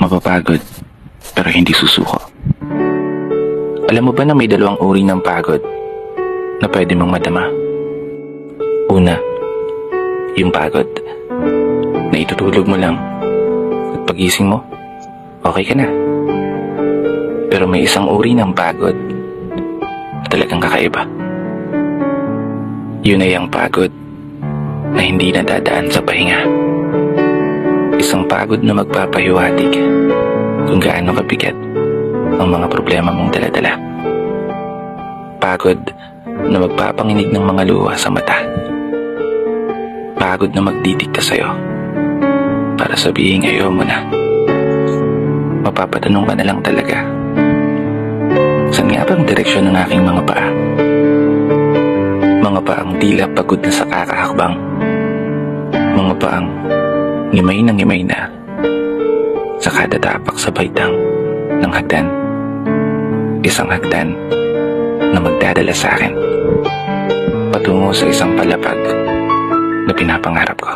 Mapapagod, pero hindi susuko. Alam mo ba na may dalawang uri ng pagod na pwede mong madama? Una, yung pagod na itutulog mo lang at pagising mo, okay ka na. Pero may isang uri ng pagod na talagang kakaiba. Yun ay ang pagod na hindi nadadaan sa pahinga. Isang pagod na magpapahiwatig kung gaano kabigat ang mga problema mong daladala. Pagod na magpapanginig ng mga luha sa mata. Pagod na magdidikta sa'yo para sabihin ayaw mo na. Mapapatanong ka na lang talaga, saan nga bang direksyon ng aking mga paa? Mga paang tila pagod na sa kakahakbang. Mga paang ngimay na sa kada tapak sa baitang ng hagdan. Isang hagdan na magdadala sa akin patungo sa isang palapag na pinapangarap ko.